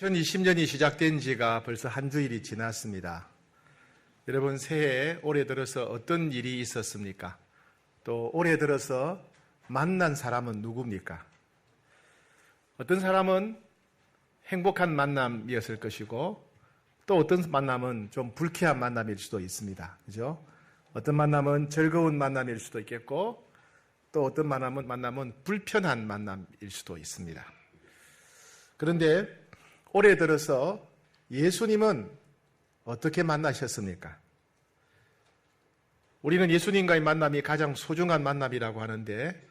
2020년이 시작된 지가 벌써 한 주일이 지났습니다. 여러분, 새해 올해 들어서 어떤 일이 있었습니까? 또 올해 들어서 만난 사람은 누굽니까? 어떤 사람은 행복한 만남이었을 것이고, 또 어떤 만남은 좀 불쾌한 만남일 수도 있습니다. 그죠? 어떤 만남은 즐거운 만남일 수도 있겠고, 또 어떤 만남은 불편한 만남일 수도 있습니다. 그런데 올해 들어서 예수님은 어떻게 만나셨습니까? 우리는 예수님과의 만남이 가장 소중한 만남이라고 하는데,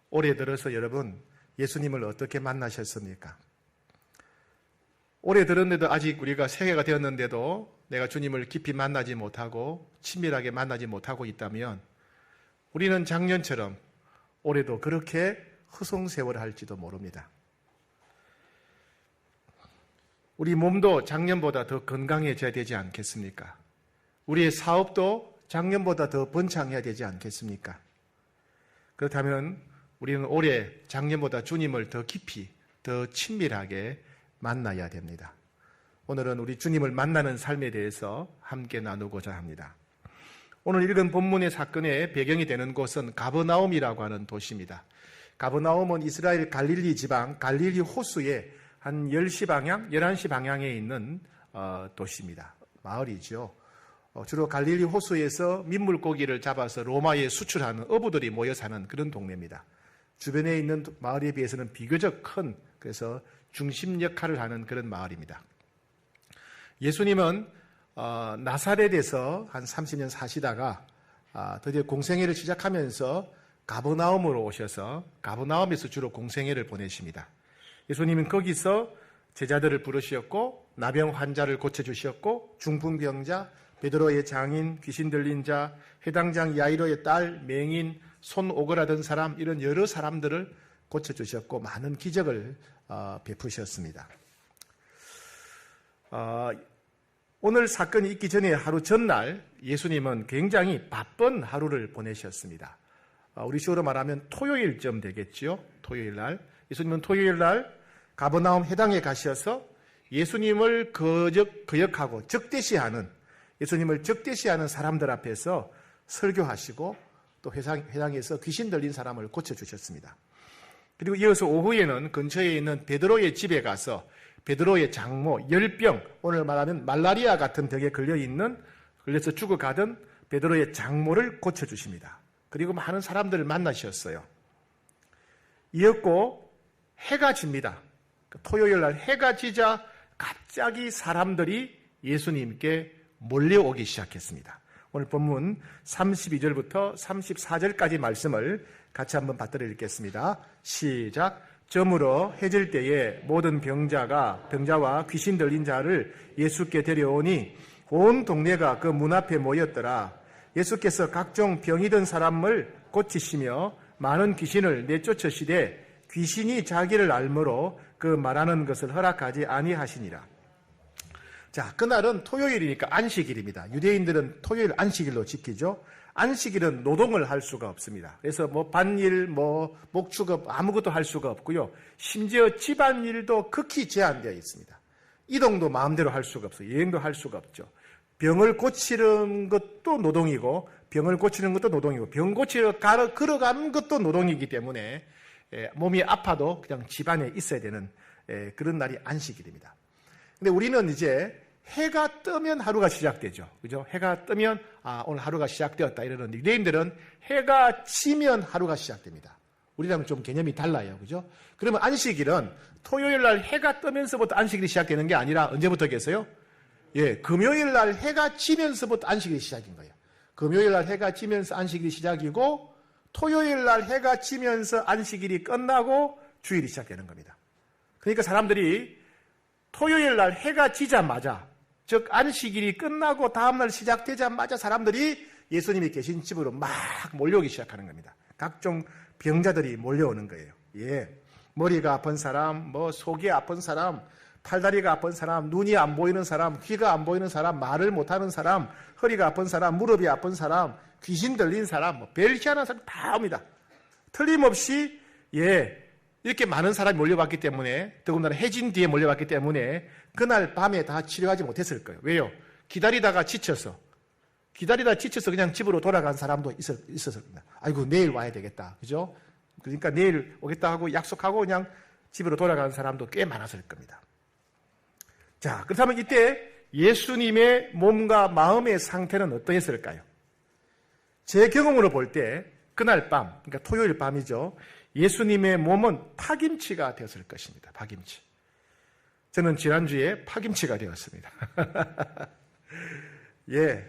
올해 들어서 여러분, 예수님을 어떻게 만나셨습니까? 올해 들었는데도 아직 우리가 새해가 되었는데도 내가 주님을 깊이 만나지 못하고 친밀하게 만나지 못하고 있다면, 우리는 작년처럼 올해도 그렇게 허송세월할지도 모릅니다. 우리 몸도 작년보다 더 건강해져야 되지 않겠습니까? 우리의 사업도 작년보다 더 번창해야 되지 않겠습니까? 그렇다면 우리는 올해 작년보다 주님을 더 깊이, 더 친밀하게 만나야 됩니다. 오늘은 우리 주님을 만나는 삶에 대해서 함께 나누고자 합니다. 오늘 읽은 본문의 사건의 배경이 되는 곳은 가버나움이라고 하는 도시입니다. 가버나움은 이스라엘 갈릴리 지방 갈릴리 호수의 한 10시 방향, 11시 방향에 있는 도시입니다. 마을이죠. 주로 갈릴리 호수에서 민물고기를 잡아서 로마에 수출하는 어부들이 모여 사는 그런 동네입니다. 주변에 있는 마을에 비해서는 비교적 큰, 그래서 중심 역할을 하는 그런 마을입니다. 예수님은 나사렛에서 한 30년 사시다가 드디어 공생애를 시작하면서 가버나움으로 오셔서 가버나움에서 주로 공생애를 보내십니다. 예수님은 거기서 제자들을 부르셨고, 나병 환자를 고쳐주셨고, 중풍병자, 베드로의 장인, 귀신 들린 자, 해당장 야이로의 딸, 맹인, 손 오그라든 사람, 이런 여러 사람들을 고쳐주셨고 많은 기적을 베푸셨습니다. 오늘 사건이 있기 전에 하루 전날 예수님은 굉장히 바쁜 하루를 보내셨습니다. 우리 식으로 말하면 토요일쯤 되겠죠. 토요일 날. 예수님은 토요일 날 가버나움 해당에 가셔서 예수님을 거역하고 예수님을 적대시하는 사람들 앞에서 설교하시고, 또 회당에서 귀신 들린 사람을 고쳐주셨습니다. 그리고 이어서 오후에는 근처에 있는 베드로의 집에 가서 베드로의 장모, 열병, 오늘 말하면 말라리아 같은 병에 걸려서 죽어가던 베드로의 장모를 고쳐주십니다. 그리고 많은 사람들을 만나셨어요. 이었고 해가 집니다. 토요일 날 해가 지자 갑자기 사람들이 예수님께 몰려오기 시작했습니다. 오늘 본문 32절부터 34절까지 말씀을 같이 한번 받들어 읽겠습니다. 시작. 저물어 해질 때에 모든 병자와 귀신 들린 자를 예수께 데려오니 온 동네가 그 문 앞에 모였더라. 예수께서 각종 병이든 사람을 고치시며 많은 귀신을 내쫓으시되 귀신이 자기를 알므로 그 말하는 것을 허락하지 아니하시니라. 자, 그날은 토요일이니까 안식일입니다. 유대인들은 토요일 안식일로 지키죠. 안식일은 노동을 할 수가 없습니다. 그래서 반일, 목축업 아무것도 할 수가 없고요. 심지어 집안일도 극히 제한되어 있습니다. 이동도 마음대로 할 수가 없어요. 여행도 할 수가 없죠. 병을 고치는 것도 노동이고, 병을 고치는 것도 노동이고, 병 고치러 걸어가는 것도 노동이기 때문에 몸이 아파도 그냥 집안에 있어야 되는 그런 날이 안식일입니다. 근데 우리는 이제 해가 뜨면 하루가 시작되죠. 그죠? 해가 뜨면, 오늘 하루가 시작되었다 이러는데, 유대인들은 해가 지면 하루가 시작됩니다. 우리랑은 좀 개념이 달라요. 그죠? 그러면 안식일은 토요일 날 해가 뜨면서부터 안식일이 시작되는 게 아니라 언제부터겠어요? 금요일 날 해가 지면서부터 안식일이 시작인 거예요. 금요일 날 해가 지면서 안식일이 시작이고, 토요일 날 해가 지면서 안식일이 끝나고 주일이 시작되는 겁니다. 그러니까 사람들이 토요일 날 해가 지자마자, 즉 안식일이 끝나고 다음날 시작되자마자 사람들이 예수님이 계신 집으로 막 몰려오기 시작하는 겁니다. 각종 병자들이 몰려오는 거예요. 머리가 아픈 사람, 속이 아픈 사람, 팔다리가 아픈 사람, 눈이 안 보이는 사람, 귀가 안 보이는 사람, 말을 못하는 사람, 허리가 아픈 사람, 무릎이 아픈 사람, 귀신 들린 사람, 별 희한한 사람 다 옵니다. 틀림없이 이렇게 많은 사람이 몰려왔기 때문에, 더군다나 해진 뒤에 몰려왔기 때문에 그날 밤에 다 치료하지 못했을 거예요. 왜요? 기다리다가 지쳐서 그냥 집으로 돌아간 사람도 있었을 겁니다. 아이고, 내일 와야 되겠다. 그죠? 그러니까 내일 오겠다 하고 약속하고 그냥 집으로 돌아가는 사람도 꽤 많았을 겁니다. 자, 그렇다면 이때 예수님의 몸과 마음의 상태는 어떠했을까요? 제 경험으로 볼 때 그날 밤, 그러니까 토요일 밤이죠. 예수님의 몸은 파김치가 되었을 것입니다. 파김치. 저는 지난주에 파김치가 되었습니다. 예.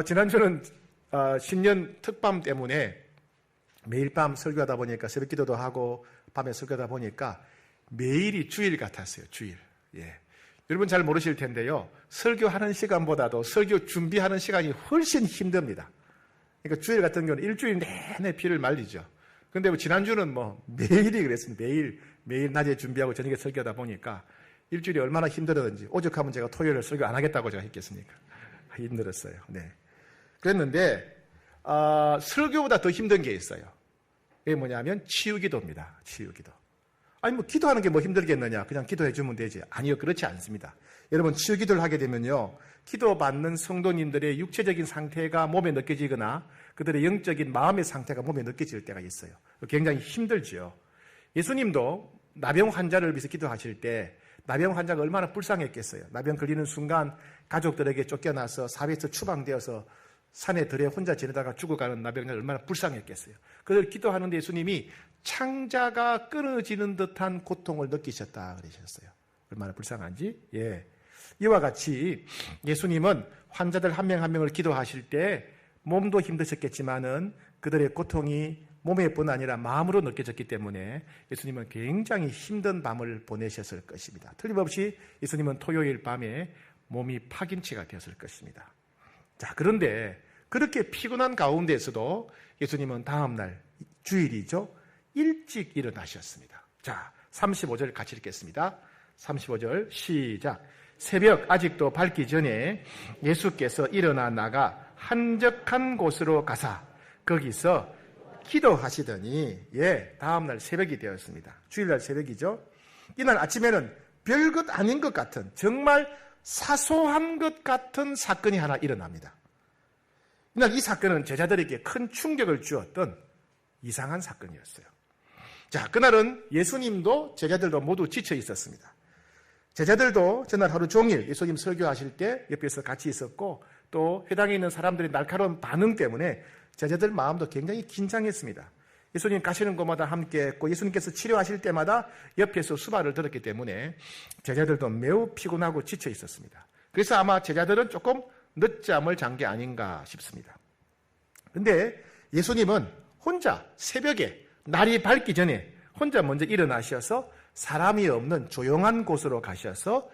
지난주는 신년 특밤 때문에 매일 밤 설교하다 보니까 새벽 기도도 하고 밤에 설교하다 보니까 매일이 주일 같았어요. 주일. 예. 여러분 잘 모르실 텐데요. 설교하는 시간보다도 설교 준비하는 시간이 훨씬 힘듭니다. 그러니까 주일 같은 경우는 일주일 내내 피를 말리죠. 그런데 지난주는 매일이 그랬습니다. 매일 낮에 준비하고 저녁에 설교하다 보니까 일주일이 얼마나 힘들었는지, 오죽하면 제가 토요일에 설교 안 하겠다고 제가 했겠습니까? 힘들었어요. 네. 그랬는데 설교보다 더 힘든 게 있어요. 그게 뭐냐면 치유기도입니다. 치유기도. 아니 기도하는 게 힘들겠느냐? 그냥 기도해 주면 되지. 아니요, 그렇지 않습니다. 여러분, 치유기도를 하게 되면요, 기도받는 성도님들의 육체적인 상태가 몸에 느껴지거나 그들의 영적인 마음의 상태가 몸에 느껴질 때가 있어요. 굉장히 힘들죠. 예수님도 나병 환자를 위해서 기도하실 때 나병 환자가 얼마나 불쌍했겠어요. 나병 걸리는 순간 가족들에게 쫓겨나서 사회에서 추방되어서 산에 들에 혼자 지내다가 죽어가는 나병자 얼마나 불쌍했겠어요. 그걸 기도하는데 예수님이 창자가 끊어지는 듯한 고통을 느끼셨다 그러셨어요. 얼마나 불쌍한지. 예. 이와 같이 예수님은 환자들 한 명 한 명을 기도하실 때 몸도 힘드셨겠지만은 그들의 고통이 몸에뿐 아니라 마음으로 느껴졌기 때문에 예수님은 굉장히 힘든 밤을 보내셨을 것입니다. 틀림없이 예수님은 토요일 밤에 몸이 파김치가 되었을 것입니다. 자, 그런데 그렇게 피곤한 가운데서도 예수님은 다음날 주일이죠. 일찍 일어나셨습니다. 자, 35절 같이 읽겠습니다. 35절 시작. 새벽 아직도 밝기 전에 예수께서 일어나 나가 한적한 곳으로 가사 거기서 기도하시더니, 다음날 새벽이 되었습니다. 주일날 새벽이죠. 이날 아침에는 별것 아닌 것 같은, 정말 사소한 것 같은 사건이 하나 일어납니다. 이날 이 사건은 제자들에게 큰 충격을 주었던 이상한 사건이었어요. 자, 그날은 예수님도 제자들도 모두 지쳐 있었습니다. 제자들도 전날 하루 종일 예수님 설교하실 때 옆에서 같이 있었고, 또 회당에 있는 사람들의 날카로운 반응 때문에 제자들 마음도 굉장히 긴장했습니다. 예수님 가시는 곳마다 함께했고 예수님께서 치료하실 때마다 옆에서 수발을 들었기 때문에 제자들도 매우 피곤하고 지쳐 있었습니다. 그래서 아마 제자들은 조금 늦잠을 잔 게 아닌가 싶습니다. 그런데 예수님은 혼자 새벽에 날이 밝기 전에 혼자 먼저 일어나셔서 사람이 없는 조용한 곳으로 가셔서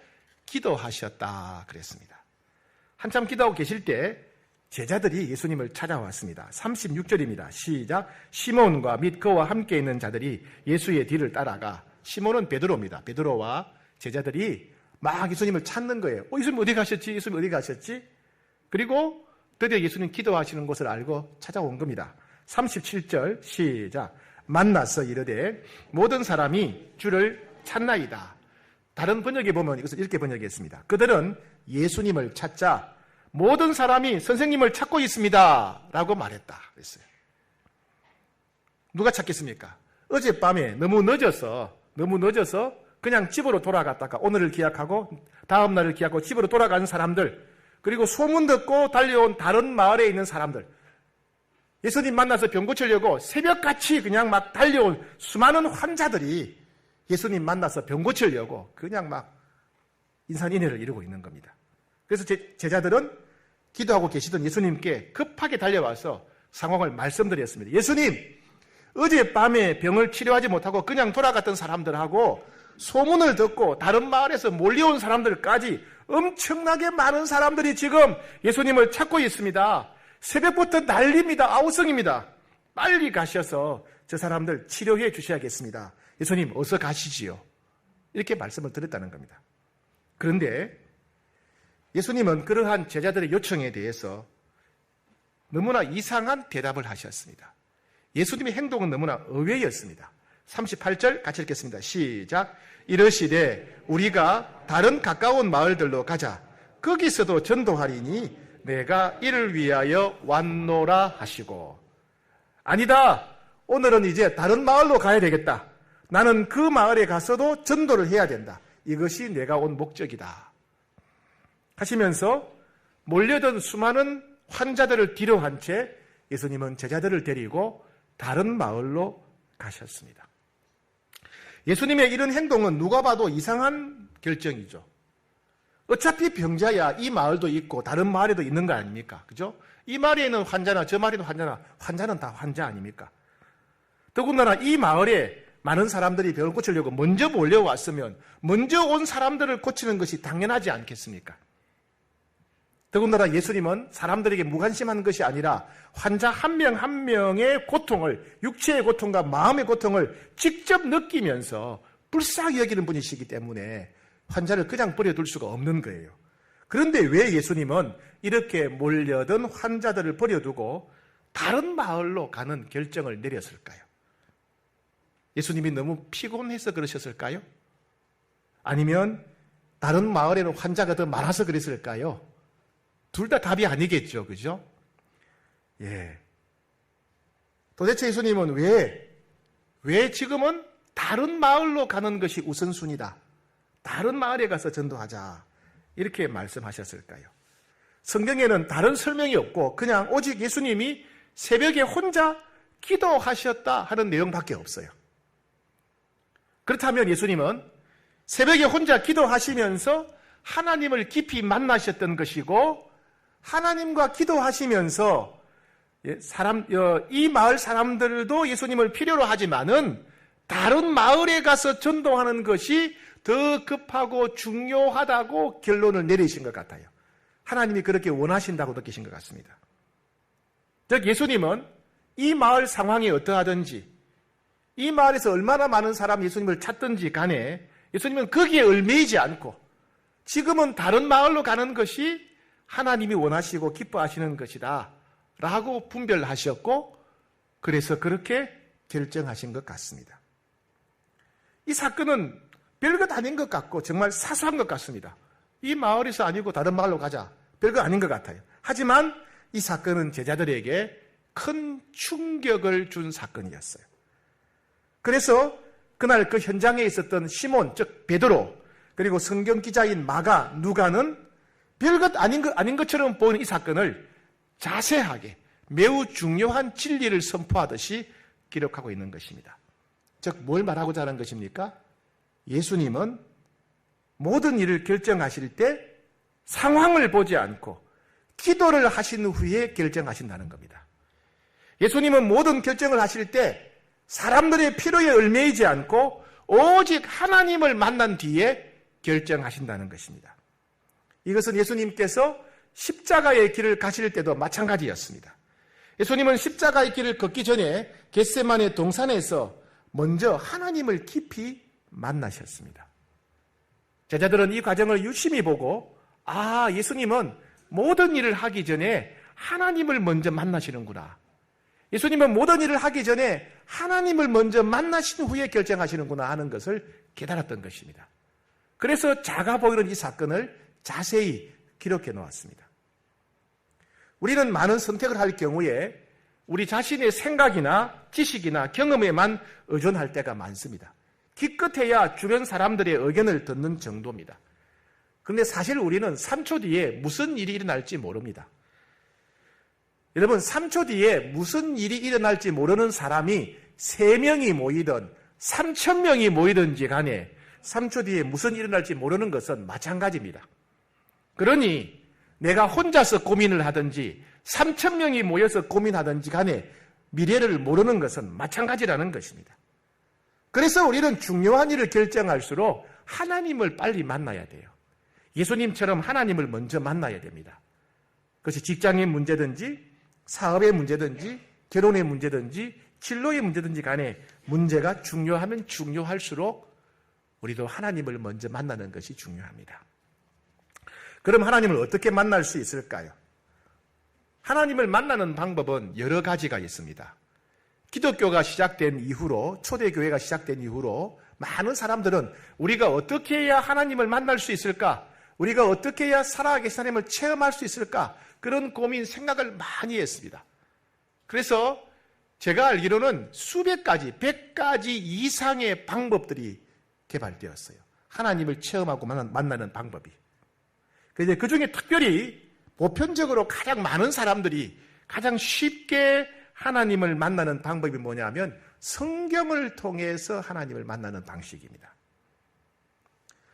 기도하셨다 그랬습니다. 한참 기도하고 계실 때 제자들이 예수님을 찾아왔습니다. 36절입니다. 시작. 시몬과 및 그와 함께 있는 자들이 예수의 뒤를 따라가, 시몬은 베드로입니다. 베드로와 제자들이 막 예수님을 찾는 거예요. 예수님 어디 가셨지? 예수님 어디 가셨지? 그리고 드디어 예수님 기도하시는 것을 알고 찾아온 겁니다. 37절 시작. 만나서 이르되 모든 사람이 주를 찾나이다. 다른 번역에 보면 이것을 이렇게 번역했습니다. 그들은 예수님을 찾자 모든 사람이 선생님을 찾고 있습니다 라고 말했다 그랬어요. 누가 찾겠습니까? 어젯밤에 너무 늦어서 그냥 집으로 돌아갔다가 오늘을 기약하고 다음 날을 기약하고 집으로 돌아가는 사람들, 그리고 소문 듣고 달려온 다른 마을에 있는 사람들, 예수님 만나서 병 고치려고 새벽같이 그냥 막 달려온 수많은 환자들이 예수님 만나서 병 고치려고 그냥 막 인산인해를 이루고 있는 겁니다. 그래서 제자들은 기도하고 계시던 예수님께 급하게 달려와서 상황을 말씀드렸습니다. 예수님, 어젯밤에 병을 치료하지 못하고 그냥 돌아갔던 사람들하고 소문을 듣고 다른 마을에서 몰려온 사람들까지 엄청나게 많은 사람들이 지금 예수님을 찾고 있습니다. 새벽부터 난리입니다. 아우성입니다. 빨리 가셔서 저 사람들 치료해 주셔야겠습니다. 예수님 어서 가시지요. 이렇게 말씀을 드렸다는 겁니다. 그런데 예수님은 그러한 제자들의 요청에 대해서 너무나 이상한 대답을 하셨습니다. 예수님의 행동은 너무나 의외였습니다. 38절 같이 읽겠습니다. 시작. 이르시되 우리가 다른 가까운 마을들로 가자. 거기서도 전도하리니 내가 이를 위하여 왔노라 하시고. 아니다. 오늘은 이제 다른 마을로 가야 되겠다. 나는 그 마을에 가서도 전도를 해야 된다. 이것이 내가 온 목적이다. 하시면서 몰려든 수많은 환자들을 뒤로 한 채 예수님은 제자들을 데리고 다른 마을로 가셨습니다. 예수님의 이런 행동은 누가 봐도 이상한 결정이죠. 어차피 병자야 이 마을도 있고 다른 마을에도 있는 거 아닙니까? 그죠? 이 마을에는 환자나 저 마을에는 환자나 환자는 다 환자 아닙니까? 더군다나 이 마을에 많은 사람들이 병을 고치려고 먼저 몰려왔으면 먼저 온 사람들을 고치는 것이 당연하지 않겠습니까? 더군다나 예수님은 사람들에게 무관심한 것이 아니라 환자 한 명 한 명의 고통을, 육체의 고통과 마음의 고통을 직접 느끼면서 불쌍히 여기는 분이시기 때문에 환자를 그냥 버려둘 수가 없는 거예요. 그런데 왜 예수님은 이렇게 몰려든 환자들을 버려두고 다른 마을로 가는 결정을 내렸을까요? 예수님이 너무 피곤해서 그러셨을까요? 아니면 다른 마을에는 환자가 더 많아서 그랬을까요? 둘 다 답이 아니겠죠. 그죠? 예. 도대체 예수님은 왜 지금은 다른 마을로 가는 것이 우선순위다. 다른 마을에 가서 전도하자. 이렇게 말씀하셨을까요? 성경에는 다른 설명이 없고 그냥 오직 예수님이 새벽에 혼자 기도하셨다 하는 내용밖에 없어요. 그렇다면 예수님은 새벽에 혼자 기도하시면서 하나님을 깊이 만나셨던 것이고 하나님과 기도하시면서 이 마을 사람들도 예수님을 필요로 하지만은 다른 마을에 가서 전도하는 것이 더 급하고 중요하다고 결론을 내리신 것 같아요. 하나님이 그렇게 원하신다고 느끼신 것 같습니다. 즉 예수님은 이 마을 상황이 어떠하든지 이 마을에서 얼마나 많은 사람이 예수님을 찾든지 간에 예수님은 거기에 얽매이지 않고 지금은 다른 마을로 가는 것이 하나님이 원하시고 기뻐하시는 것이다 라고 분별하셨고 그래서 그렇게 결정하신 것 같습니다. 이 사건은 별것 아닌 것 같고 정말 사소한 것 같습니다. 이 마을에서 아니고 다른 마을로 가자. 별거 아닌 것 같아요. 하지만 이 사건은 제자들에게 큰 충격을 준 사건이었어요. 그래서 그날 그 현장에 있었던 시몬, 즉 베드로, 그리고 성경 기자인 마가, 누가는 별것 아닌 것처럼 보이는 이 사건을 자세하게 매우 중요한 진리를 선포하듯이 기록하고 있는 것입니다. 즉 뭘 말하고자 하는 것입니까? 예수님은 모든 일을 결정하실 때 상황을 보지 않고 기도를 하신 후에 결정하신다는 겁니다. 예수님은 모든 결정을 하실 때 사람들의 필요에 얽매이지 않고 오직 하나님을 만난 뒤에 결정하신다는 것입니다. 이것은 예수님께서 십자가의 길을 가실 때도 마찬가지였습니다. 예수님은 십자가의 길을 걷기 전에 겟세마네 동산에서 먼저 하나님을 깊이 만나셨습니다. 제자들은 이 과정을 유심히 보고 예수님은 모든 일을 하기 전에 하나님을 먼저 만나시는구나. 예수님은 모든 일을 하기 전에 하나님을 먼저 만나신 후에 결정하시는구나 하는 것을 깨달았던 것입니다. 그래서 작아 보이는 이 사건을 자세히 기록해 놓았습니다. 우리는 많은 선택을 할 경우에 우리 자신의 생각이나 지식이나 경험에만 의존할 때가 많습니다. 기껏해야 주변 사람들의 의견을 듣는 정도입니다. 그런데 사실 우리는 3초 뒤에 무슨 일이 일어날지 모릅니다. 여러분 3초 뒤에 무슨 일이 일어날지 모르는 사람이 3명이 모이든 3,000명이 모이든지 간에 3초 뒤에 무슨 일이 일어날지 모르는 것은 마찬가지입니다. 그러니 내가 혼자서 고민을 하든지 3,000명이 모여서 고민하든지 간에 미래를 모르는 것은 마찬가지라는 것입니다. 그래서 우리는 중요한 일을 결정할수록 하나님을 빨리 만나야 돼요. 예수님처럼 하나님을 먼저 만나야 됩니다. 그것이 직장의 문제든지 사업의 문제든지 결혼의 문제든지 진로의 문제든지 간에 문제가 중요하면 중요할수록 우리도 하나님을 먼저 만나는 것이 중요합니다. 그럼 하나님을 어떻게 만날 수 있을까요? 하나님을 만나는 방법은 여러 가지가 있습니다. 기독교가 시작된 이후로, 초대교회가 시작된 이후로 많은 사람들은 우리가 어떻게 해야 하나님을 만날 수 있을까? 우리가 어떻게 해야 살아계신 하나님을 체험할 수 있을까? 그런 고민, 생각을 많이 했습니다. 그래서 제가 알기로는 수백 가지, 100가지 이상의 방법들이 개발되었어요. 하나님을 체험하고 만나는 방법이. 그런데 그 중에 특별히 보편적으로 가장 많은 사람들이 가장 쉽게 하나님을 만나는 방법이 뭐냐면 성경을 통해서 하나님을 만나는 방식입니다.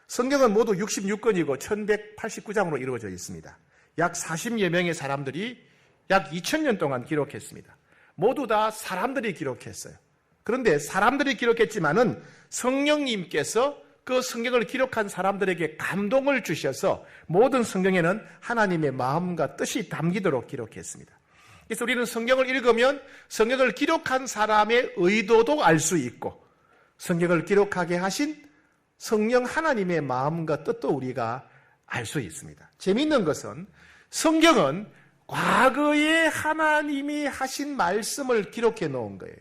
성경은 모두 66권이고 1189장으로 이루어져 있습니다. 약 40여 명의 사람들이 약 2000년 동안 기록했습니다. 모두 다 사람들이 기록했어요. 그런데 사람들이 기록했지만은 성령님께서 그 성경을 기록한 사람들에게 감동을 주셔서 모든 성경에는 하나님의 마음과 뜻이 담기도록 기록했습니다. 그래서 우리는 성경을 읽으면 성경을 기록한 사람의 의도도 알 수 있고 성경을 기록하게 하신 성령 하나님의 마음과 뜻도 우리가 알 수 있습니다. 재미있는 것은 성경은 과거에 하나님이 하신 말씀을 기록해 놓은 거예요.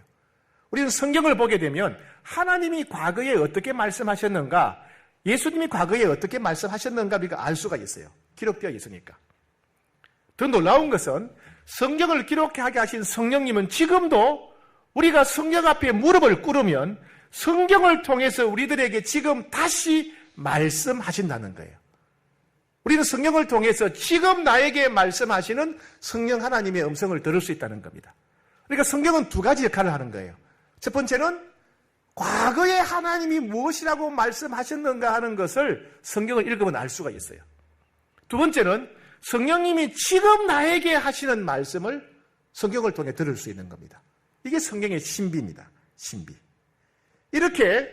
우리는 성경을 보게 되면 하나님이 과거에 어떻게 말씀하셨는가, 예수님이 과거에 어떻게 말씀하셨는가 우리가 알 수가 있어요. 기록되어 있으니까. 더 놀라운 것은 성경을 기록하게 하신 성령님은 지금도 우리가 성경 앞에 무릎을 꿇으면 성경을 통해서 우리들에게 지금 다시 말씀하신다는 거예요. 우리는 성경을 통해서 지금 나에게 말씀하시는 성령 하나님의 음성을 들을 수 있다는 겁니다. 그러니까 성경은 두 가지 역할을 하는 거예요. 첫 번째는 과거에 하나님이 무엇이라고 말씀하셨는가 하는 것을 성경을 읽으면 알 수가 있어요. 두 번째는 성령님이 지금 나에게 하시는 말씀을 성경을 통해 들을 수 있는 겁니다. 이게 성경의 신비입니다. 신비. 이렇게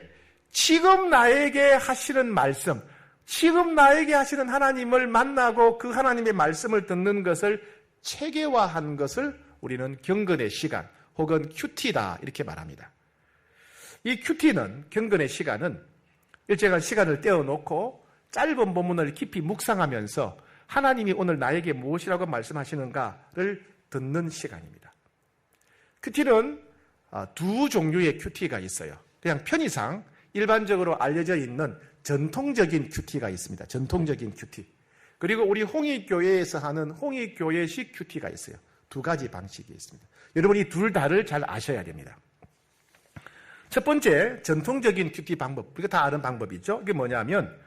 지금 나에게 하시는 말씀, 지금 나에게 하시는 하나님을 만나고 그 하나님의 말씀을 듣는 것을 체계화한 것을 우리는 경건의 시간 혹은 큐티다 이렇게 말합니다. 이 큐티는, 경건의 시간은 일정한 시간을 떼어놓고 짧은 본문을 깊이 묵상하면서 하나님이 오늘 나에게 무엇이라고 말씀하시는가를 듣는 시간입니다. 큐티는 두 종류의 큐티가 있어요. 그냥 편의상 일반적으로 알려져 있는 전통적인 큐티가 있습니다. 전통적인 큐티. 그리고 우리 홍익교회에서 하는 홍익교회식 큐티가 있어요. 두 가지 방식이 있습니다. 여러분 이 둘 다를 잘 아셔야 됩니다. 첫 번째 전통적인 큐티 방법, 우리가 다 아는 방법이죠. 이게 뭐냐면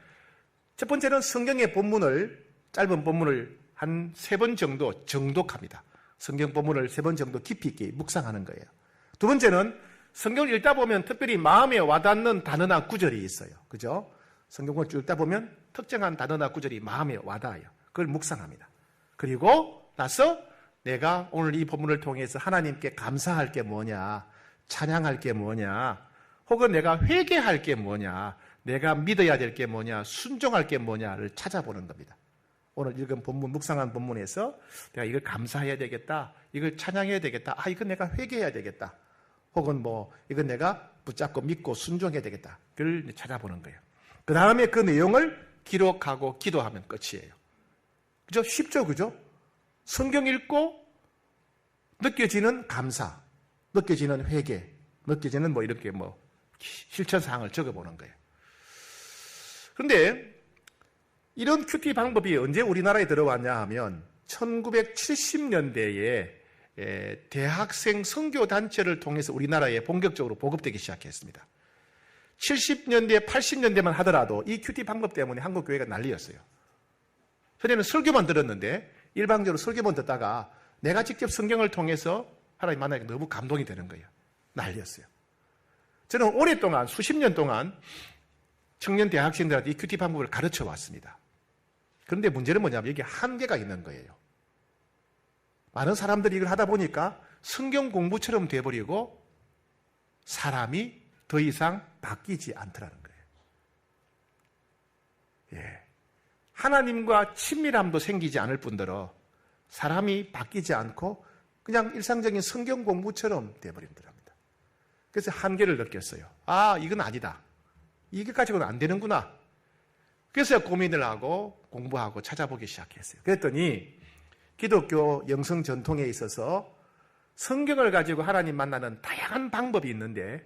첫 번째는 성경의 본문을, 짧은 본문을 한 3번 정도 정독합니다. 성경 본문을 3번 정도 깊이 있게 묵상하는 거예요. 두 번째는 성경을 읽다 보면 특별히 마음에 와닿는 단어나 구절이 있어요. 그죠? 성경을 쭉 읽다 보면 특정한 단어나 구절이 마음에 와닿아요. 그걸 묵상합니다. 그리고 나서 내가 오늘 이 본문을 통해서 하나님께 감사할 게 뭐냐, 찬양할 게 뭐냐, 혹은 내가 회개할 게 뭐냐, 내가 믿어야 될 게 뭐냐, 순종할 게 뭐냐를 찾아보는 겁니다. 오늘 읽은 본문, 묵상한 본문에서 내가 이걸 감사해야 되겠다, 이걸 찬양해야 되겠다, 이건 내가 회개해야 되겠다, 혹은 이건 내가 붙잡고 믿고 순종해야 되겠다, 그걸 찾아보는 거예요. 그 다음에 그 내용을 기록하고 기도하면 끝이에요. 그죠? 쉽죠? 그죠? 성경 읽고 느껴지는 감사, 느껴지는 회개, 느껴지는 이렇게 실천사항을 적어보는 거예요. 그런데 이런 큐티 방법이 언제 우리나라에 들어왔냐 하면 1970년대에 대학생 선교단체를 통해서 우리나라에 본격적으로 보급되기 시작했습니다. 70년대, 80년대만 하더라도 이 큐티 방법 때문에 한국 교회가 난리였어요. 전에는 설교만 들었는데 일방적으로 설교만 듣다가 내가 직접 성경을 통해서 하나님 만나니까 너무 감동이 되는 거예요. 난리였어요. 저는 오랫동안, 수십 년 동안 청년 대학생들한테 이 큐티 방법을 가르쳐 왔습니다. 그런데 문제는 뭐냐면 이게 한계가 있는 거예요. 많은 사람들이 이걸 하다 보니까 성경 공부처럼 돼버리고 사람이 더 이상 바뀌지 않더라는 거예요. 하나님과 친밀함도 생기지 않을 뿐더러 사람이 바뀌지 않고 그냥 일상적인 성경 공부처럼 돼버린답니다. 그래서 한계를 느꼈어요. 이건 아니다. 이게 가지고는 안 되는구나. 그래서 고민을 하고 공부하고 찾아보기 시작했어요. 그랬더니 기독교 영성 전통에 있어서 성경을 가지고 하나님 만나는 다양한 방법이 있는데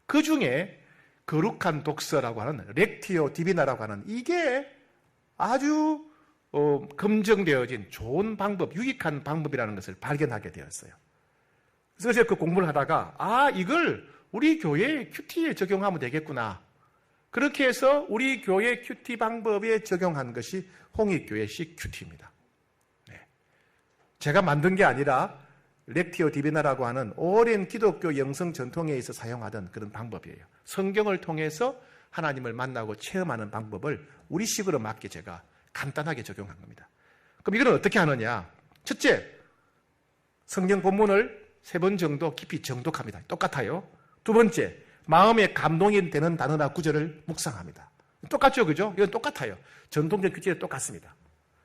그 중에 거룩한 독서라고 하는 렉티오 디비나라고 하는 이게 아주 검증되어진 좋은 방법, 유익한 방법이라는 것을 발견하게 되었어요. 그래서 제가 그 공부를 하다가 이걸 우리 교회 큐티에 적용하면 되겠구나. 그렇게 해서 우리 교회 큐티 방법에 적용한 것이 홍익교회식 큐티입니다. 네. 제가 만든 게 아니라 렉티오 디비나라고 하는 오랜 기독교 영성 전통에 있어 사용하던 그런 방법이에요. 성경을 통해서 하나님을 만나고 체험하는 방법을 우리식으로 맞게 제가 간단하게 적용한 겁니다. 그럼 이거는 어떻게 하느냐? 첫째, 성경 본문을 3번 정도 깊이 정독합니다. 똑같아요. 두 번째, 마음에 감동이 되는 단어나 구절을 묵상합니다. 똑같죠, 그죠? 이건 똑같아요. 전통적 규칙이 똑같습니다.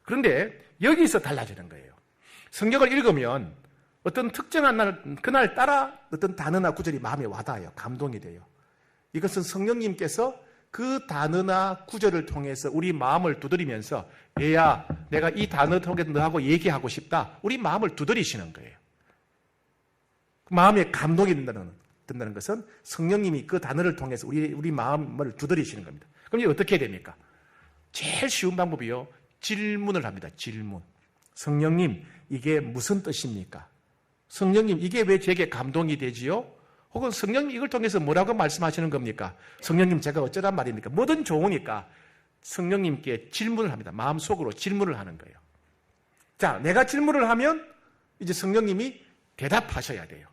그런데 여기서 달라지는 거예요. 성경을 읽으면 어떤 특정한 날, 그날 따라 어떤 단어나 구절이 마음에 와닿아요. 감동이 돼요. 이것은 성령님께서 그 단어나 구절을 통해서 우리 마음을 두드리면서 얘야, 내가 이 단어 통해서 너하고 얘기하고 싶다. 우리 마음을 두드리시는 거예요. 마음에 감동이 든다는 것은 성령님이 그 단어를 통해서 우리 마음을 두드리시는 겁니다. 그럼 이제 어떻게 해야 됩니까? 제일 쉬운 방법이요. 질문을 합니다. 질문. 성령님, 이게 무슨 뜻입니까? 성령님, 이게 왜 제게 감동이 되지요? 혹은 성령님 이걸 통해서 뭐라고 말씀하시는 겁니까? 성령님, 제가 어쩌란 말입니까? 뭐든 좋으니까 성령님께 질문을 합니다. 마음속으로 질문을 하는 거예요. 자, 내가 질문을 하면 이제 성령님이 대답하셔야 돼요.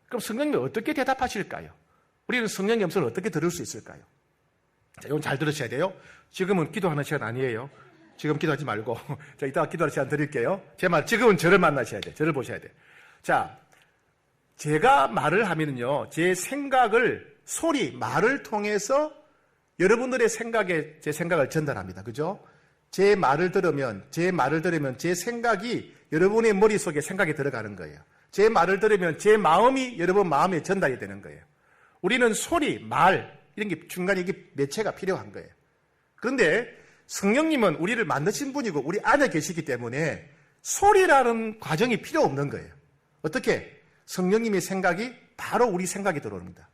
그럼 성령님이 어떻게 대답하실까요? 우리는 성령의 음성을 어떻게 들을 수 있을까요? 자, 이건 잘 들으셔야 돼요. 지금은 기도하는 시간 아니에요. 지금 기도하지 말고 자, 이따가 기도하는 시간 드릴게요. 제 말, 지금은 저를 만나셔야 돼요. 저를 보셔야 돼요. 자, 제가 말을 하면요, 제 생각을 말을 통해서 여러분들의 생각에 제 생각을 전달합니다. 그죠? 제 말을 들으면 제 생각이 여러분의 머릿속에 생각이 들어가는 거예요. 제 말을 들으면 제 마음이 여러분 마음에 전달이 되는 거예요. 우리는 말, 이런 게 중간에 이게 매체가 필요한 거예요. 그런데 성령님은 우리를 만드신 분이고 우리 안에 계시기 때문에 소리라는 과정이 필요 없는 거예요. 어떻게? 성령님의 생각이 바로 우리 생각이 들어옵니다.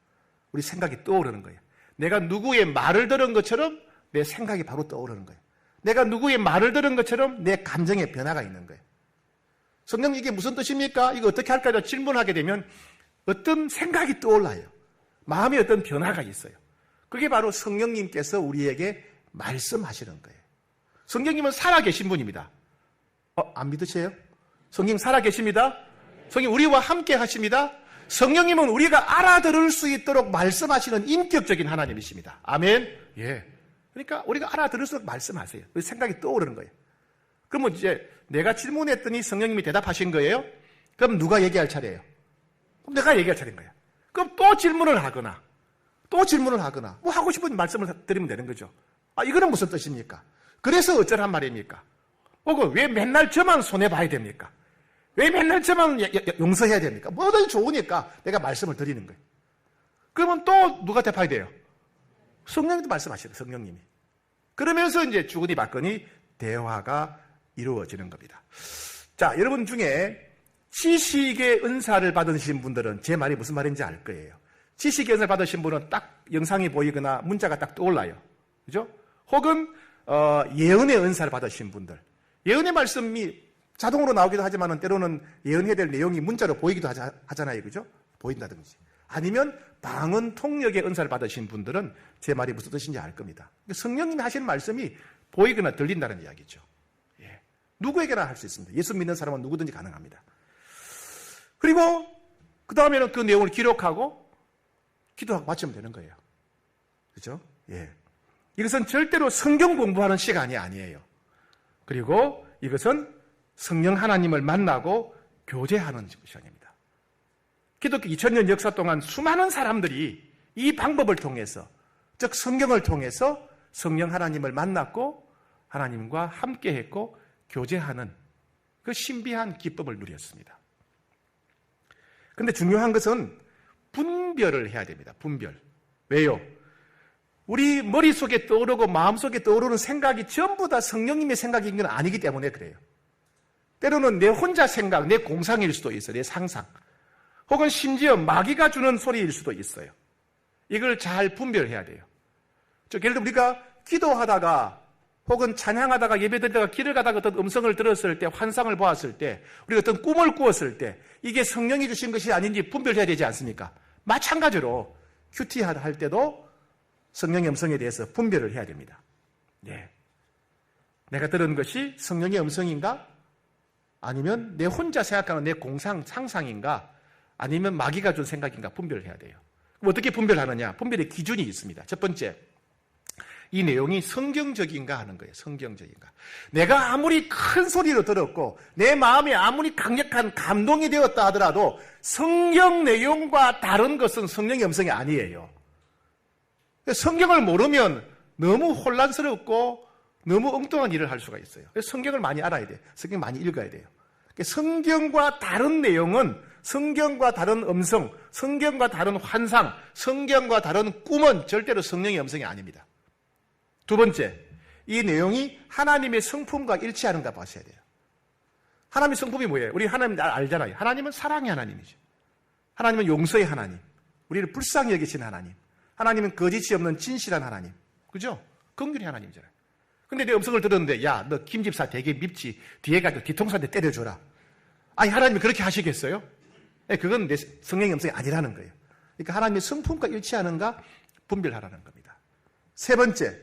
우리 생각이 떠오르는 거예요. 내가 누구의 말을 들은 것처럼 내 생각이 바로 떠오르는 거예요. 내가 누구의 말을 들은 것처럼 내 감정의 변화가 있는 거예요. 성령님, 이게 무슨 뜻입니까? 이거 어떻게 할까요? 질문하게 되면 어떤 생각이 떠올라요. 마음에 어떤 변화가 있어요. 그게 바로 성령님께서 우리에게 말씀하시는 거예요. 성령님은 살아계신 분입니다. 안 믿으세요? 성령 살아계십니다. 성령 우리와 함께 하십니다. 성령님은 우리가 알아들을 수 있도록 말씀하시는 인격적인 하나님이십니다. 아멘. 예. 그러니까 우리가 알아들을 수 있도록 말씀하세요. 생각이 떠오르는 거예요. 그러면 이제 내가 질문했더니 성령님이 대답하신 거예요. 그럼 누가 얘기할 차례예요? 그럼 내가 얘기할 차례인 거예요. 그럼 또 질문을 하거나 뭐 하고 싶은 말씀을 드리면 되는 거죠. 이거는 무슨 뜻입니까? 그래서 어쩌란 말입니까? 혹은 왜 맨날 저만 손해봐야 됩니까? 왜 맨날 저만 용서해야 됩니까? 뭐든 좋으니까 내가 말씀을 드리는 거예요. 그러면 또 누가 대파야 돼요? 성령님도 말씀하시는 성령님이. 그러면서 이제 주거니 받거니 대화가 이루어지는 겁니다. 자, 여러분 중에 지식의 은사를 받으신 분들은 제 말이 무슨 말인지 알 거예요. 지식의 은사를 받으신 분은 딱 영상이 보이거나 문자가 딱 떠올라요. 그죠? 혹은 예언의 은사를 받으신 분들. 예언의 말씀이 자동으로 나오기도 하지만 때로는 예언해야 될 내용이 문자로 보이기도 하잖아요. 그죠? 보인다든지. 아니면 방언 통역의 은사를 받으신 분들은 제 말이 무슨 뜻인지 알 겁니다. 성령님이 하시는 말씀이 보이거나 들린다는 이야기죠. 예. 누구에게나 할 수 있습니다. 예수 믿는 사람은 누구든지 가능합니다. 그리고 그 다음에는 그 내용을 기록하고 기도하고 마치면 되는 거예요. 그죠? 예. 이것은 절대로 성경 공부하는 시간이 아니에요. 그리고 이것은 성령 하나님을 만나고 교제하는 시간입니다. 기독교 2000년 역사 동안 수많은 사람들이 이 방법을 통해서, 즉 성경을 통해서 성령 하나님을 만났고 하나님과 함께했고 교제하는 그 신비한 기법을 누렸습니다. 그런데 중요한 것은 분별을 해야 됩니다. 분별. 왜요? 우리 머릿속에 떠오르고 마음속에 떠오르는 생각이 전부 다 성령님의 생각인 건 아니기 때문에 그래요. 때로는 내 혼자 생각, 내 공상일 수도 있어요. 내 상상. 혹은 심지어 마귀가 주는 소리일 수도 있어요. 이걸 잘 분별해야 돼요. 예를 들어 우리가 기도하다가 혹은 찬양하다가 예배드리다가 길을 가다가 어떤 음성을 들었을 때, 환상을 보았을 때, 우리가 어떤 꿈을 꾸었을 때 이게 성령이 주신 것이 아닌지 분별해야 되지 않습니까? 마찬가지로 큐티 할 때도 성령의 음성에 대해서 분별을 해야 됩니다. 예. 내가 들은 것이 성령의 음성인가? 아니면 내 혼자 생각하는 내 상상인가? 아니면 마귀가 준 생각인가? 분별을 해야 돼요. 그럼 어떻게 분별하느냐? 분별의 기준이 있습니다. 첫 번째, 이 내용이 성경적인가 하는 거예요. 성경적인가. 내가 아무리 큰 소리로 들었고 내 마음에 아무리 강력한 감동이 되었다 하더라도 성경 내용과 다른 것은 성령의 음성이 아니에요. 성경을 모르면 너무 혼란스럽고 너무 엉뚱한 일을 할 수가 있어요. 그래서 성경을 많이 알아야 돼요. 성경 많이 읽어야 돼요. 성경과 다른 내용은, 성경과 다른 음성, 성경과 다른 환상, 성경과 다른 꿈은 절대로 성령의 음성이 아닙니다. 두 번째, 이 내용이 하나님의 성품과 일치하는가 보셔야 돼요. 하나님의 성품이 뭐예요? 우리 하나님 잘 알잖아요. 하나님은 사랑의 하나님이죠. 하나님은 용서의 하나님, 우리를 불쌍히 여기시는 하나님, 하나님은 거짓이 없는 진실한 하나님, 그죠? 긍휼의 하나님이잖아요. 근데 내 음성을 들었는데, 야, 너 김집사 되게 밉지, 뒤에 가서 뒤통수한테 때려줘라. 아니, 하나님이 그렇게 하시겠어요? 그건 내 성령의 음성이 아니라는 거예요. 그러니까 하나님의 성품과 일치하는가 분별하라는 겁니다. 세 번째,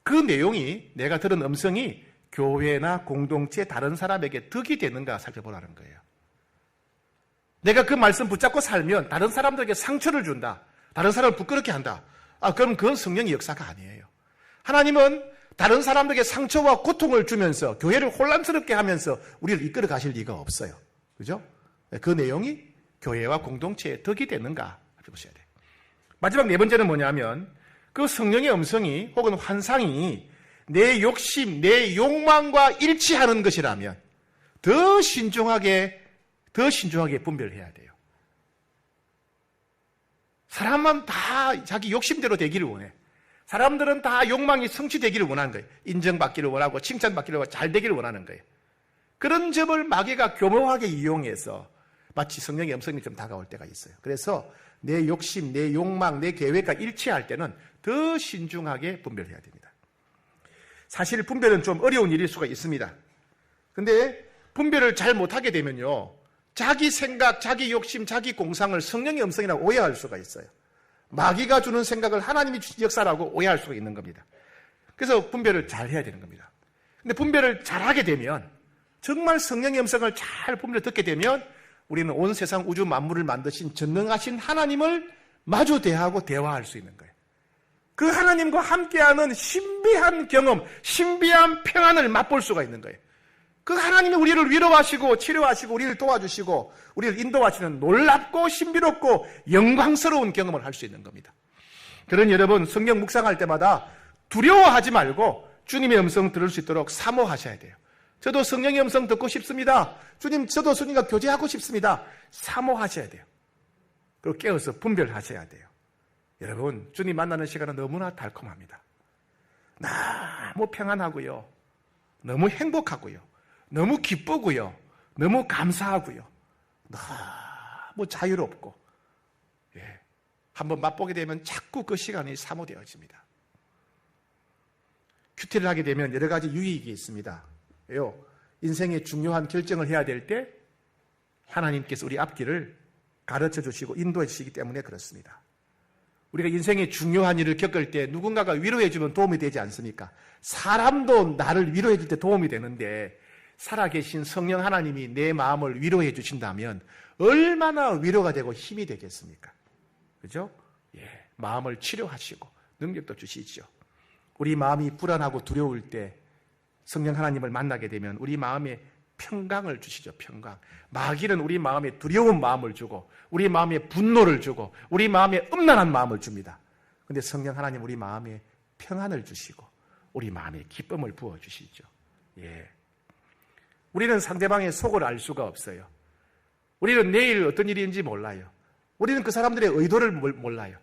그 내용이, 내가 들은 음성이 교회나 공동체 다른 사람에게 덕이 되는가 살펴보라는 거예요. 내가 그 말씀 붙잡고 살면 다른 사람들에게 상처를 준다, 다른 사람을 부끄럽게 한다. 그럼 그건 성령의 역사가 아니에요. 하나님은 다른 사람들에게 상처와 고통을 주면서 교회를 혼란스럽게 하면서 우리를 이끌어 가실 리가 없어요. 그죠? 그 내용이 교회와 공동체에 덕이 되는가 살펴보셔야 돼요. 마지막 네 번째는 뭐냐면 그 성령의 음성이 혹은 환상이 내 욕심, 내 욕망과 일치하는 것이라면 더 신중하게 분별해야 돼요. 사람은 다 자기 욕심대로 되기를 원해. 사람들은 다 욕망이 성취되기를 원하는 거예요. 인정받기를 원하고 칭찬받기를 원하고 잘 되기를 원하는 거예요. 그런 점을 마귀가 교묘하게 이용해서 마치 성령의 음성이 좀 다가올 때가 있어요. 그래서 내 욕심, 내 욕망, 내 계획과 일치할 때는 더 신중하게 분별해야 됩니다. 사실 분별은 좀 어려운 일일 수가 있습니다. 근데 분별을 잘 못하게 되면요, 자기 생각, 자기 욕심, 자기 공상을 성령의 음성이라고 오해할 수가 있어요. 마귀가 주는 생각을 하나님이 주신 역사라고 오해할 수가 있는 겁니다. 그래서 분별을 잘 해야 되는 겁니다. 근데 분별을 잘하게 되면, 정말 성령의 음성을 잘 분별을 듣게 되면 우리는 온 세상 우주 만물을 만드신 전능하신 하나님을 마주 대하고 대화할 수 있는 거예요. 그 하나님과 함께하는 신비한 경험, 신비한 평안을 맛볼 수가 있는 거예요. 그 하나님이 우리를 위로하시고 치료하시고 우리를 도와주시고 우리를 인도하시는 놀랍고 신비롭고 영광스러운 경험을 할 수 있는 겁니다. 그런 여러분, 성경 묵상할 때마다 두려워하지 말고 주님의 음성 들을 수 있도록 사모하셔야 돼요. 저도 성령의 음성 듣고 싶습니다. 주님, 저도 주님과 교제하고 싶습니다. 사모하셔야 돼요. 그리고 깨어서 분별하셔야 돼요. 여러분, 주님 만나는 시간은 너무나 달콤합니다. 너무 평안하고요, 너무 행복하고요, 너무 기쁘고요, 너무 감사하고요, 너무 자유롭고, 한번 맛보게 되면 자꾸 그 시간이 사모되어집니다. 큐티를 하게 되면 여러 가지 유익이 있습니다. 인생의 중요한 결정을 해야 될 때 하나님께서 우리 앞길을 가르쳐 주시고 인도해 주시기 때문에 그렇습니다. 우리가 인생의 중요한 일을 겪을 때 누군가가 위로해 주면 도움이 되지 않습니까? 사람도 나를 위로해 줄 때 도움이 되는데 살아계신 성령 하나님이 내 마음을 위로해 주신다면 얼마나 위로가 되고 힘이 되겠습니까? 그죠? 마음을 치료하시고 능력도 주시죠. 우리 마음이 불안하고 두려울 때 성령 하나님을 만나게 되면 우리 마음에 평강을 주시죠. 평강. 마귀는 우리 마음에 두려운 마음을 주고 우리 마음에 분노를 주고 우리 마음에 음란한 마음을 줍니다. 그런데 성령 하나님 우리 마음에 평안을 주시고 우리 마음에 기쁨을 부어주시죠. 우리는 상대방의 속을 알 수가 없어요. 우리는 내일 어떤 일인지 몰라요. 우리는 그 사람들의 의도를 몰라요.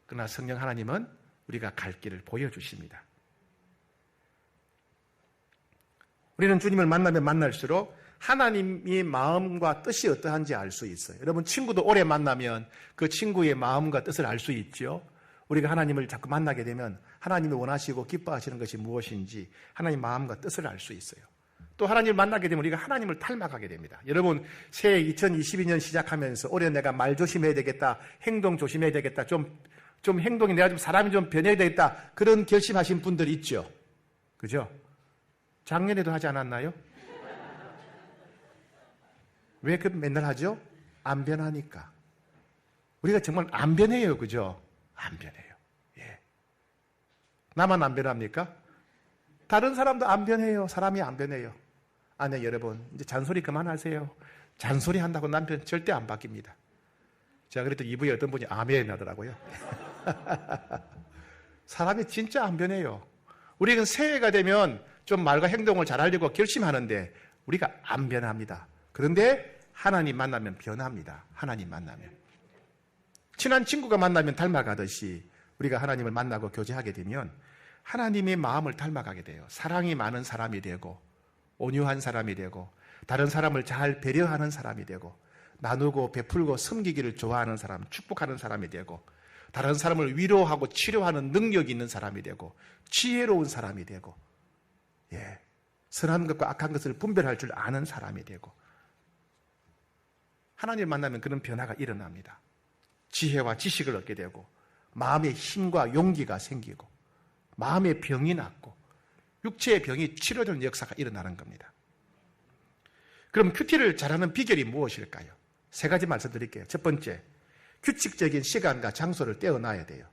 그러나 성령 하나님은 우리가 갈 길을 보여주십니다. 우리는 주님을 만나면 만날수록 하나님의 마음과 뜻이 어떠한지 알 수 있어요. 여러분 친구도 오래 만나면 그 친구의 마음과 뜻을 알 수 있죠. 우리가 하나님을 자꾸 만나게 되면 하나님이 원하시고 기뻐하시는 것이 무엇인지 하나님의 마음과 뜻을 알 수 있어요. 또 하나님을 만나게 되면 우리가 하나님을 닮아가게 됩니다. 여러분 새해 2022년 시작하면서 올해 내가 말 조심해야 되겠다, 행동 조심해야 되겠다, 좀 행동이 내가 좀 사람이 좀 변해야 되겠다, 그런 결심하신 분들 있죠. 그죠? 작년에도 하지 않았나요? 왜 그 맨날 하죠? 안 변하니까. 우리가 정말 안 변해요. 그죠? 안 변해요. 예. 나만 안 변합니까? 다른 사람도 안 변해요. 사람이 안 변해요. 아니, 여러분, 이제 잔소리 그만하세요. 잔소리 한다고 남편 절대 안 바뀝니다. 제가 그랬더니 이부에 어떤 분이 아멘 하더라고요. 사람이 진짜 안 변해요. 우리는 새해가 되면 좀 말과 행동을 잘하려고 결심하는데 우리가 안 변합니다. 그런데 하나님 만나면 변합니다. 하나님 만나면. 친한 친구가 만나면 닮아가듯이 우리가 하나님을 만나고 교제하게 되면 하나님의 마음을 닮아가게 돼요. 사랑이 많은 사람이 되고 온유한 사람이 되고 다른 사람을 잘 배려하는 사람이 되고 나누고 베풀고 섬기기를 좋아하는 사람, 축복하는 사람이 되고 다른 사람을 위로하고 치료하는 능력이 있는 사람이 되고 지혜로운 사람이 되고 선한 것과 악한 것을 분별할 줄 아는 사람이 되고 하나님을 만나면 그런 변화가 일어납니다. 지혜와 지식을 얻게 되고 마음의 힘과 용기가 생기고 마음의 병이 낫고 육체의 병이 치료되는 역사가 일어나는 겁니다. 그럼 큐티를 잘하는 비결이 무엇일까요? 3가지 말씀드릴게요. 첫 번째, 규칙적인 시간과 장소를 떼어놔야 돼요.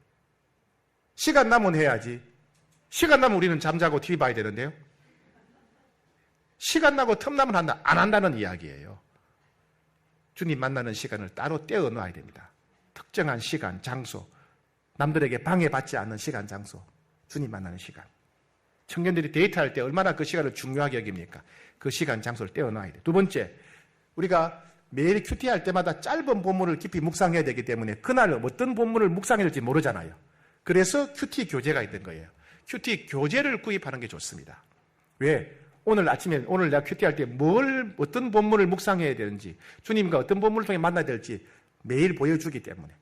시간 나면 해야지. 시간 나면 우리는 잠자고 TV 봐야 되는데요. 시간 나고 틈 나면 한다, 안 한다는 이야기예요. 주님 만나는 시간을 따로 떼어놔야 됩니다. 특정한 시간, 장소, 남들에게 방해받지 않는 시간, 장소, 주님 만나는 시간. 청년들이 데이트할 때 얼마나 그 시간을 중요하게 여깁니까? 그 시간, 장소를 떼어놔야 돼요. 두 번째, 우리가 매일 큐티할 때마다 짧은 본문을 깊이 묵상해야 되기 때문에 그날 어떤 본문을 묵상해야 될지 모르잖아요. 그래서 큐티 교재가 있는 거예요. 큐티 교재를 구입하는 게 좋습니다. 왜? 오늘 아침에 오늘 내가 큐티할 때 어떤 본문을 묵상해야 되는지 주님과 어떤 본문을 통해 만나야 될지 매일 보여주기 때문에.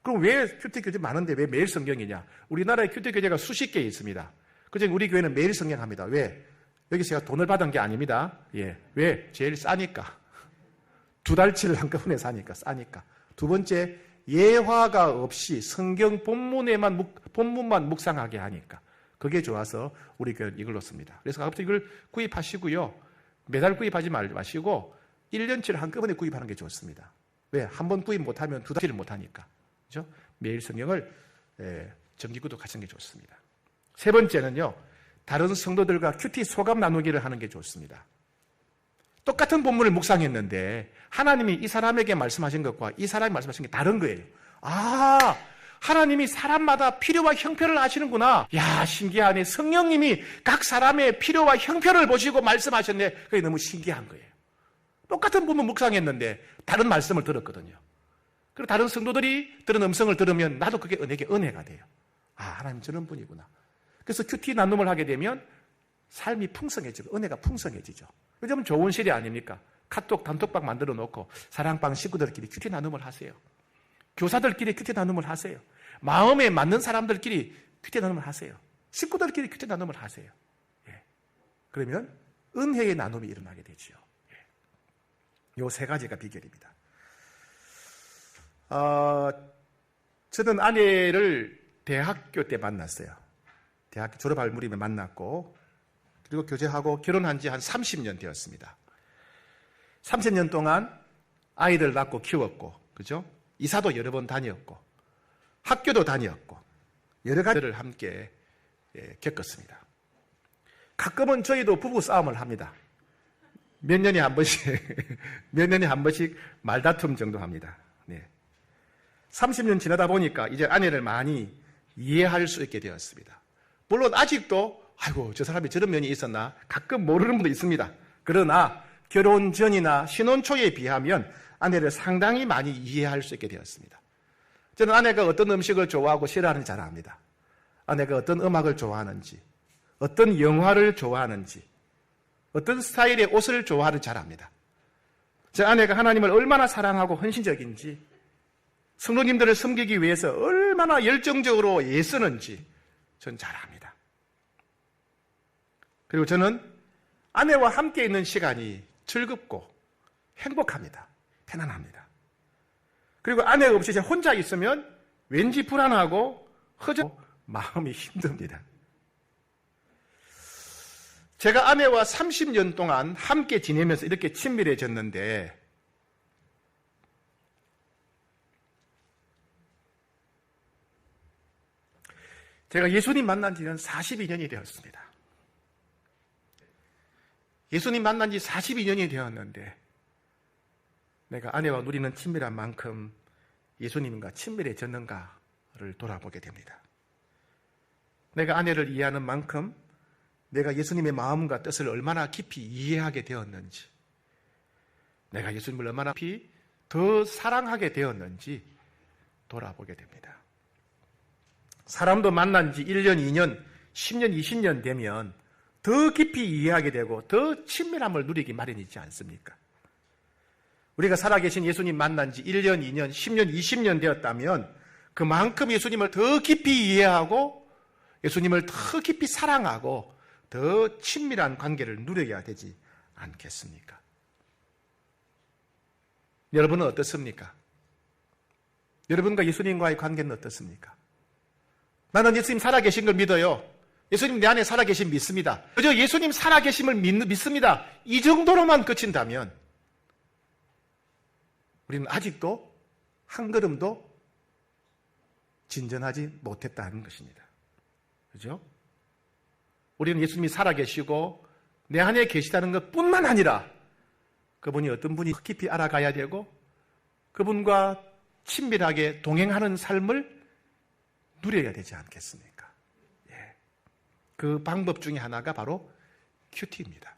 그럼 왜 큐티 교재 많은데 왜 매일 성경이냐? 우리나라에 큐티 교재가 수십 개 있습니다. 그중에 우리 교회는 매일 성경 합니다. 왜? 여기서 제가 돈을 받은 게 아닙니다. 왜? 제일 싸니까. 2달치를 한꺼번에 사니까, 싸니까. 두 번째, 예화가 없이 성경 본문만 묵상하게 하니까. 그게 좋아서 우리 교회는 이걸로 씁니다. 그래서 가급적 이걸 구입하시고요. 매달 구입하지 마시고 1년치를 한꺼번에 구입하는 게 좋습니다. 왜? 한 번 구입 못하면 2달치를 못하니까. 그죠? 매일 성경을 정기구독 하시는 게 좋습니다. 세 번째는요, 다른 성도들과 큐티 소감 나누기를 하는 게 좋습니다. 똑같은 본문을 묵상했는데 하나님이 이 사람에게 말씀하신 것과 이 사람이 말씀하신 게 다른 거예요. 하나님이 사람마다 필요와 형편을 아시는구나. 야, 신기하네. 성령님이 각 사람의 필요와 형편을 보시고 말씀하셨네. 그게 너무 신기한 거예요. 똑같은 본문 묵상했는데 다른 말씀을 들었거든요. 그리고 다른 성도들이 들은 음성을 들으면 나도 그게 내게 은혜가 돼요. 하나님 저런 분이구나. 그래서 큐티 나눔을 하게 되면 삶이 풍성해지고 은혜가 풍성해지죠. 요즘은 좋은 시대 아닙니까? 카톡, 단톡방 만들어 놓고 사랑방 식구들끼리 큐티 나눔을 하세요. 교사들끼리 큐티 나눔을 하세요. 마음에 맞는 사람들끼리 큐티 나눔을 하세요. 식구들끼리 큐티 나눔을 하세요. 그러면 은혜의 나눔이 일어나게 되죠. 요 3가지가 비결입니다. 저는 아내를 대학교 때 만났어요. 대학교 졸업할 무렵에 만났고 그리고 교제하고 결혼한 지 한 30년 되었습니다. 30년 동안 아이들 낳고 키웠고, 그죠? 이사도 여러 번 다녔고, 학교도 다녔고, 여러 가지를 함께 겪었습니다. 가끔은 저희도 부부 싸움을 합니다. 몇 년에 한 번씩 말다툼 정도 합니다. 30년 지나다 보니까 이제 아내를 많이 이해할 수 있게 되었습니다. 물론 아직도 저 사람이 저런 면이 있었나 가끔 모르는 분도 있습니다. 그러나 결혼 전이나 신혼 초에 비하면 아내를 상당히 많이 이해할 수 있게 되었습니다. 저는 아내가 어떤 음식을 좋아하고 싫어하는지 잘 압니다. 아내가 어떤 음악을 좋아하는지, 어떤 영화를 좋아하는지, 어떤 스타일의 옷을 좋아하는지 잘 압니다. 제 아내가 하나님을 얼마나 사랑하고 헌신적인지, 성도님들을 섬기기 위해서 얼마나 열정적으로 애쓰는지 전 잘 압니다. 그리고 저는 아내와 함께 있는 시간이 즐겁고 행복합니다. 편안합니다. 그리고 아내가 없이 제가 혼자 있으면 왠지 불안하고 허전하고 마음이 힘듭니다. 제가 아내와 30년 동안 함께 지내면서 이렇게 친밀해졌는데 제가 예수님 만난 지는 42년이 되었습니다. 예수님 만난 지 42년이 되었는데 내가 아내와 누리는 친밀한 만큼 예수님과 친밀해졌는가를 돌아보게 됩니다. 내가 아내를 이해하는 만큼 내가 예수님의 마음과 뜻을 얼마나 깊이 이해하게 되었는지, 내가 예수님을 얼마나 깊이 더 사랑하게 되었는지 돌아보게 됩니다. 사람도 만난 지 1년, 2년, 10년, 20년 되면 더 깊이 이해하게 되고 더 친밀함을 누리기 마련이지 않습니까? 우리가 살아계신 예수님 만난 지 1년, 2년, 10년, 20년 되었다면 그만큼 예수님을 더 깊이 이해하고 예수님을 더 깊이 사랑하고 더 친밀한 관계를 누려야 되지 않겠습니까? 여러분은 어떻습니까? 여러분과 예수님과의 관계는 어떻습니까? 나는 예수님 살아계신 걸 믿어요. 예수님 내 안에 살아계신 믿습니다. 그저 예수님 살아계심을 믿습니다. 이 정도로만 그친다면 우리는 아직도 한 걸음도 진전하지 못했다는 것입니다. 그죠? 우리는 예수님이 살아계시고 내 안에 계시다는 것뿐만 아니라 그분이 어떤 분이 깊이 알아가야 되고 그분과 친밀하게 동행하는 삶을 누려야 되지 않겠습니까? 예. 그 방법 중에 하나가 바로 큐티입니다.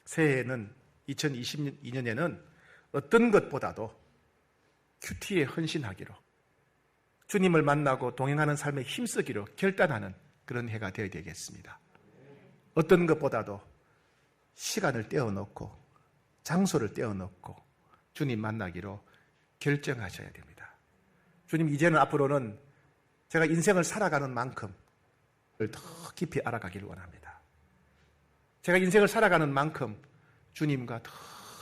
새해에는 2022년에는 어떤 것보다도 큐티에 헌신하기로, 주님을 만나고 동행하는 삶에 힘쓰기로 결단하는 그런 해가 되어야 되겠습니다. 어떤 것보다도 시간을 떼어놓고 장소를 떼어놓고 주님 만나기로 결정하셔야 됩니다. 주님, 이제는 앞으로는 제가 인생을 살아가는 만큼 더 깊이 알아가기를 원합니다. 제가 인생을 살아가는 만큼 주님과 더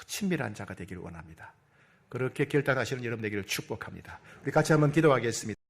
친밀한 자가 되기를 원합니다. 그렇게 결단하시는 여러분 되기를 축복합니다. 우리 같이 한번 기도하겠습니다.